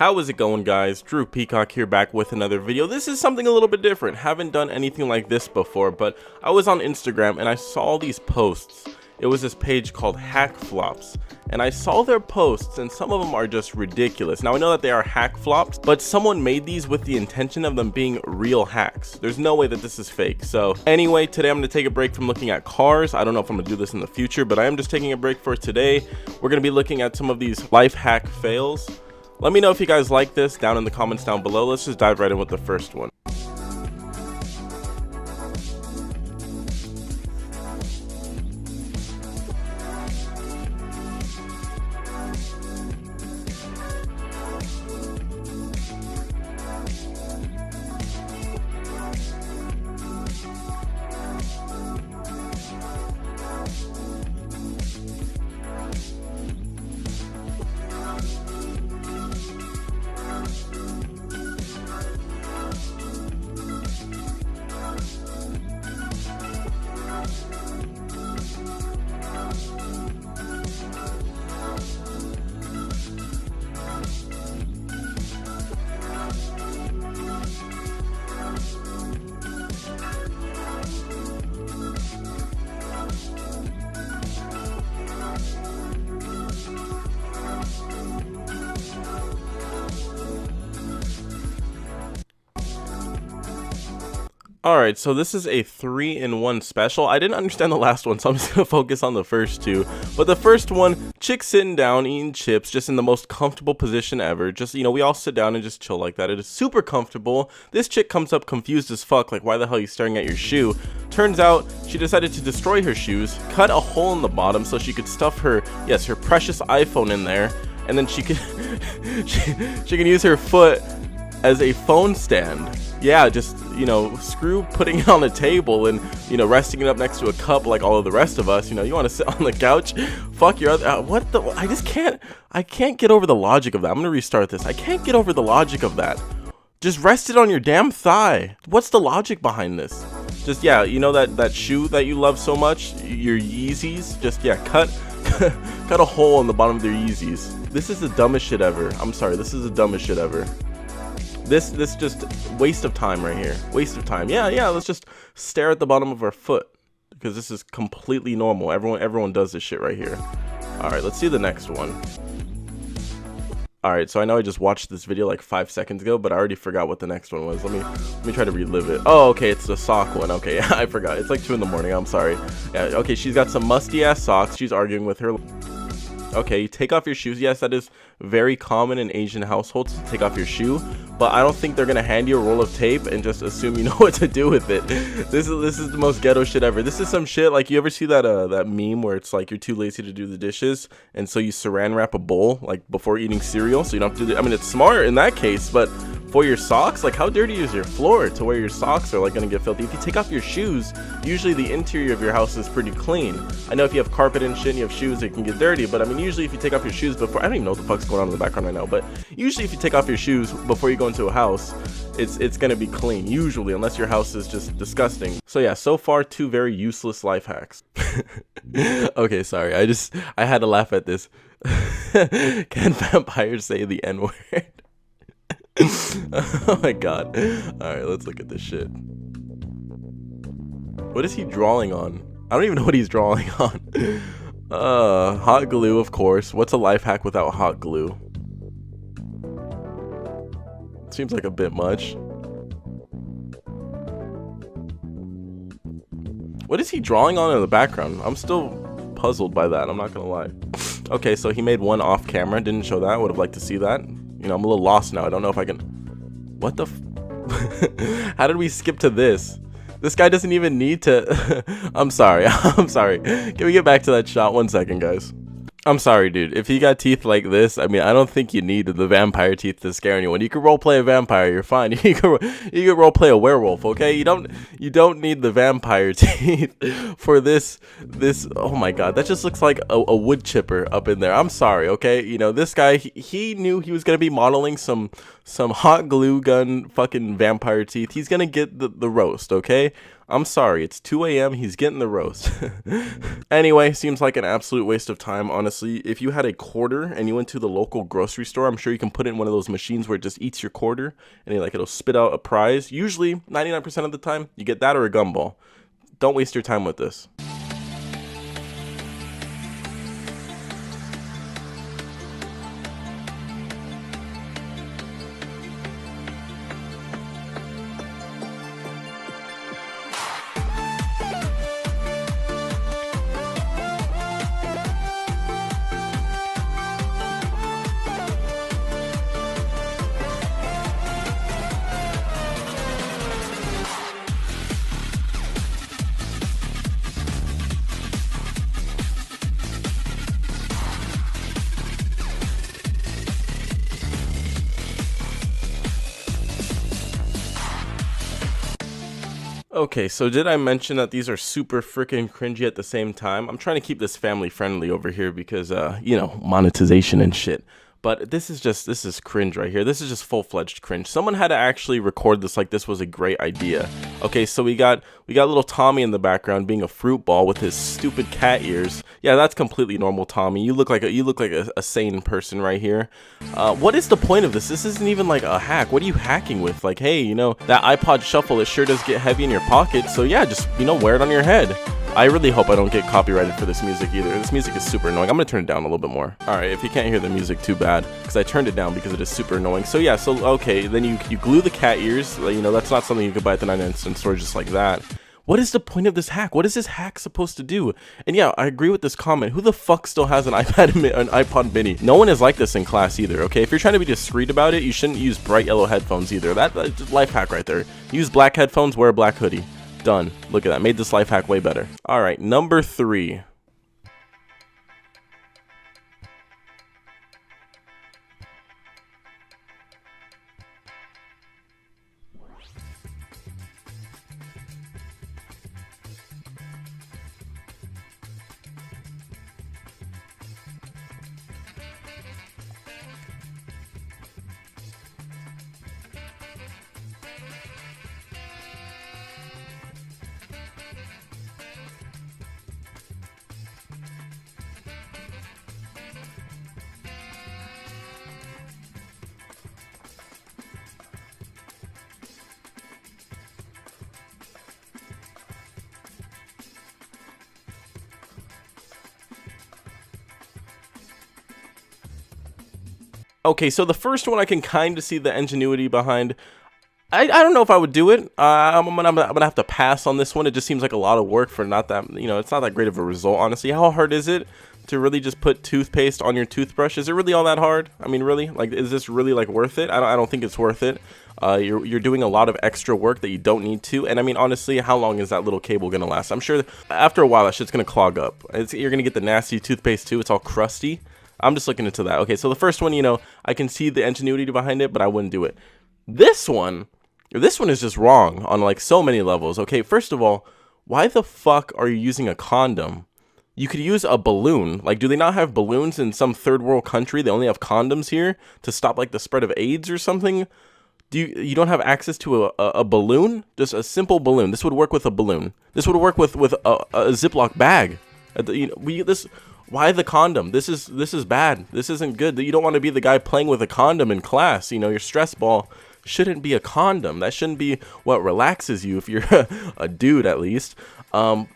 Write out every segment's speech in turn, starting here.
How is it going, guys? Drew Peacock here, back with another video. This is something a little bit different. Haven't done anything like this before, but I was on Instagram and I saw these posts. It was this page called Hack Flops, and I saw their posts and some of them are just ridiculous. Now I know that they are hack flops, but someone made these with the intention of them being real hacks. There's no way that this is fake. So anyway, today I'm going to take a break from looking at cars. I don't know if I'm going to do this in the future, but I am just taking a break for today. We're going to be looking at some of these life hack fails. Let me know if you guys like this down in the comments down below. Let's just dive right in with the first one. Alright, so this is a 3-in-1 special. I didn't understand the last one, so I'm just going to focus on the first two. But the first one, chick sitting down, eating chips, just in the most comfortable position ever. Just, you know, we all sit down and just chill like that. It is super comfortable. This chick comes up confused as fuck, like, why the hell are you staring at your shoe? Turns out, she decided to destroy her shoes, cut a hole in the bottom so she could stuff her, yes, her precious iPhone in there. And then she could, she can use her foot as a phone stand. Yeah, just, you know, screw putting it on the table and, you know, resting it up next to a cup like all of the rest of us. You know, you want to sit on the couch, fuck your other, what the, I can't get over the logic of that. I'm gonna restart this. I can't get over the logic of that. Just rest it on your damn thigh. What's the logic behind this? Just, yeah, you know that shoe that you love so much, your Yeezys, just, yeah, cut a hole in the bottom of their Yeezys. This is the dumbest shit ever. I'm sorry, this is the dumbest shit ever. This just waste of time right here. Waste of time. Yeah, let's just stare at the bottom of our foot, because this is completely normal. Everyone does this shit right here. All right, let's see the next one. All right, so I know I just watched this video like 5 seconds ago, but I already forgot what the next one was. Let me try to relive it. Oh, okay, it's the sock one. Okay, yeah, I forgot. It's like 2 in the morning. I'm sorry. Yeah, okay, she's got some musty ass socks. She's arguing with her. Okay, take off your shoes. Yes, that is very common in Asian households to take off your shoe, but I don't think they're gonna hand you a roll of tape and just assume you know what to do with it. This is the most ghetto shit ever. This is some shit like, you ever see that that meme where it's like you're too lazy to do the dishes and so you saran wrap a bowl like before eating cereal so you don't have to do I mean, it's smart in that case, but for your socks, like, how dirty is your floor to where your socks are like gonna get filthy? If you take off your shoes, usually the interior of your house is pretty clean. I know if you have carpet and shit and you have shoes, it can get dirty, but I mean, usually if you take off your shoes before, I don't even know what the fuck's going on in the background right now, but usually if you take off your shoes before you go into a house, it's gonna be clean, usually, unless your house is just disgusting. So yeah, so far 2 very useless life hacks. Okay, sorry, I had to laugh at this. Can vampires say the N-word? Oh my god. Alright, let's look at this shit. What is he drawing on? I don't even know what he's drawing on. Hot glue, of course. What's a life hack without hot glue? Seems like a bit much. What is he drawing on in the background? I'm still puzzled by that, I'm not gonna lie. Okay, so he made one off camera, didn't show that. Would have liked to see that. You know, I'm a little lost now. I don't know if I can... What the How did we skip to this? This guy doesn't even need to... I'm sorry. I'm sorry. Can we get back to that shot? 1 second, guys. I'm sorry, dude. If you got teeth like this, I mean, I don't think you need the vampire teeth to scare anyone. You can roleplay a vampire, you're fine. You can roleplay a werewolf, okay? You don't need the vampire teeth for this. Oh my god, that just looks like a wood chipper up in there. I'm sorry, okay? You know, this guy, he knew he was gonna be modeling some hot glue gun fucking vampire teeth. He's gonna get the roast, okay? I'm sorry, it's 2 a.m. He's getting the roast. Anyway, seems like an absolute waste of time, honestly. If you had a quarter and you went to the local grocery store, I'm sure you can put it in one of those machines where it just eats your quarter and it'll spit out a prize. Usually, 99% of the time, you get that or a gumball. Don't waste your time with this. Okay, so did I mention that these are super freaking cringy at the same time? I'm trying to keep this family friendly over here because, you know, monetization and shit. But this is cringe right here. This is just full-fledged cringe. Someone had to actually record this like this was a great idea. Okay, so we got little Tommy in the background being a fruit ball with his stupid cat ears. Yeah, that's completely normal, Tommy. You look like a sane person right here. What is the point of this? This isn't even like a hack. What are you hacking with? Like, hey, you know, that iPod shuffle, it sure does get heavy in your pocket. So yeah, just, you know, wear it on your head. I really hope I don't get copyrighted for this music either. This music is super annoying. I'm gonna turn it down a little bit more. Alright, if you can't hear the music, too bad, because I turned it down because it is super annoying. So yeah, okay, then you glue the cat ears. You know, that's not something you could buy at the 99-cent store just like that. What is the point of this hack? What is this hack supposed to do? And yeah, I agree with this comment. Who the fuck still has an iPod mini? No one is like this in class either, okay? If you're trying to be discreet about it, you shouldn't use bright yellow headphones either. That's life hack right there. Use black headphones, wear a black hoodie. Done. Look at that. Made this life hack way better. All right, number 3. Okay, so the first one I can kind of see the ingenuity behind. I don't know if I would do it. I'm gonna have to pass on this one. It just seems like a lot of work for not that, you know, it's not that great of a result, honestly. How hard is it to really just put toothpaste on your toothbrush? Is it really all that hard? I mean, really? Like, is this really like worth it? I don't think it's worth it. You're doing a lot of extra work that you don't need to. And I mean, honestly, how long is that little cable gonna last? I'm sure after a while that shit's gonna clog up. You're gonna get the nasty toothpaste too. It's all crusty. I'm just looking into that. Okay, so the first one, you know, I can see the ingenuity behind it, but I wouldn't do it. This one is just wrong on like so many levels. Okay, first of all, why the fuck are you using a condom? You could use a balloon. Like, do they not have balloons in some third world country? They only have condoms here to stop like the spread of AIDS or something? You don't have access to a balloon? Just a simple balloon. This would work with a balloon. This would work with a Ziploc bag. You know, why the condom? This is bad. This isn't good. You don't want to be the guy playing with a condom in class. You know, your stress ball shouldn't be a condom. That shouldn't be what relaxes you if you're a dude, at least.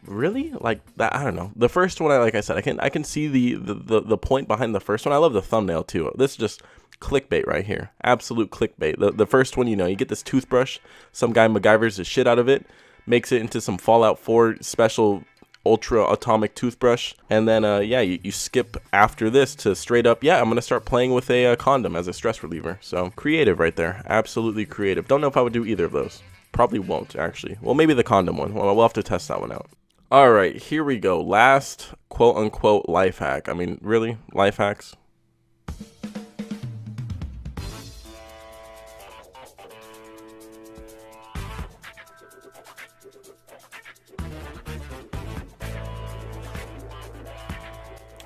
Really? Like that? I don't know. The first one, like I said, I can see the point behind the first one. I love the thumbnail too. This is just clickbait right here. Absolute clickbait. The first one, you know, you get this toothbrush. Some guy MacGyvers the shit out of it, makes it into some Fallout 4 special ultra atomic toothbrush, and then yeah, you skip after this to straight up, yeah, I'm gonna start playing with a condom as a stress reliever. So creative right there. Absolutely creative. Don't know if I would do either of those. Probably won't, actually. Well, maybe the condom one. Well, we'll have to test that one out. All right, here we go. Last quote unquote life hack. I mean, really, life hacks?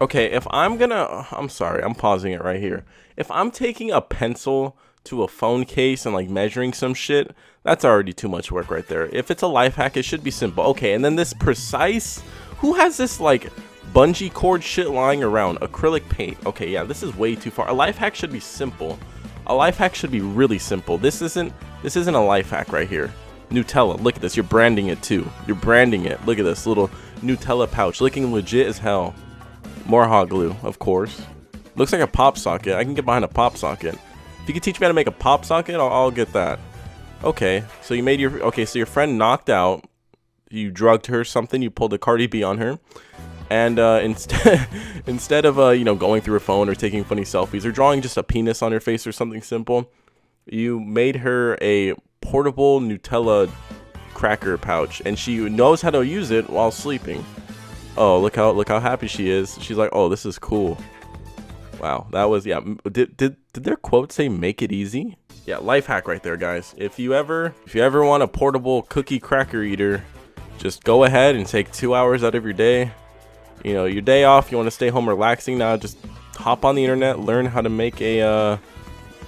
Okay, if I'm sorry, I'm pausing it right here. If I'm taking a pencil to a phone case and like measuring some shit, that's already too much work right there. If it's a life hack, it should be simple. Okay, and then this precise, who has this like bungee cord shit lying around? Acrylic paint. Okay, yeah, this is way too far. A life hack should be simple. A life hack should be really simple. This isn't a life hack right here. Nutella, look at this. You're branding it too. You're branding it. Look at this little Nutella pouch, looking legit as hell. More hot glue, of course. Looks like a pop socket. I can get behind a pop socket. If you could teach me how to make a pop socket, I'll get that. Okay, so you made your, okay, so your friend knocked out. You drugged her something. You pulled a Cardi B on her. And instead of, you know, going through her phone or taking funny selfies or drawing just a penis on her face or something simple, you made her a portable Nutella cracker pouch. And she knows how to use it while sleeping. Oh, look how happy she is. She's like, oh, this is cool. Wow, that was, yeah. Did their quote say make it easy? Yeah, life hack right there, guys. If you ever want a portable cookie cracker eater, just go ahead and take 2 hours out of your day. You know, your day off, you want to stay home relaxing now, just hop on the internet, learn how to make a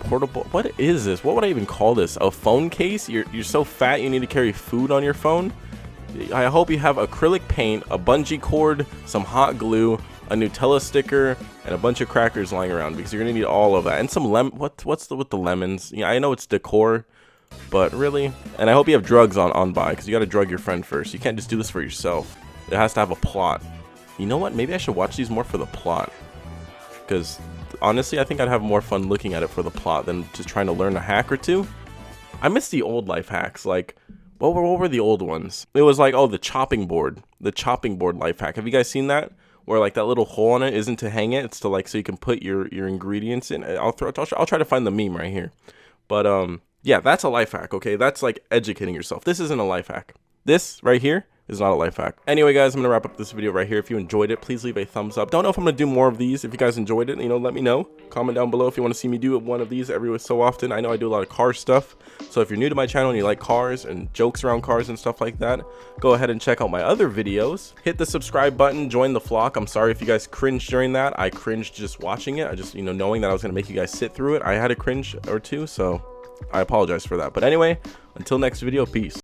portable, what is this? What would I even call this? A phone case? You're so fat you need to carry food on your phone? I hope you have acrylic paint, a bungee cord, some hot glue, a Nutella sticker, and a bunch of crackers lying around, because you're gonna need all of that. And some what's with the lemons? Yeah, I know it's decor, but really. And I hope you have drugs on by, because you gotta drug your friend first. You can't just do this for yourself. It has to have a plot. You know what? Maybe I should watch these more for the plot, because honestly, I think I'd have more fun looking at it for the plot than just trying to learn a hack or two. I miss the old life hacks, like. What were the old ones? It was like, oh, the chopping board life hack. Have you guys seen that? Where like that little hole on it isn't to hang it, it's to like so you can put your ingredients in. I'll try to find the meme right here. But yeah, that's a life hack. Okay, that's like educating yourself. This isn't a life hack. This right here is not a life hack. Anyway, guys, I'm gonna wrap up this video right here. If you enjoyed it, please leave a thumbs up. Don't know if I'm gonna do more of these. If you guys enjoyed it, you know, let me know. Comment down below if you want to see me do one of these every so often. I know I do a lot of car stuff, so if you're new to my channel and you like cars and jokes around cars and stuff like that, go ahead and check out my other videos. Hit the subscribe button, join the flock. I'm sorry if you guys cringed during that. I cringed just watching it. I just, you know, knowing that I was gonna make you guys sit through it, I had a cringe or two, so I apologize for that. But anyway, until next video, peace.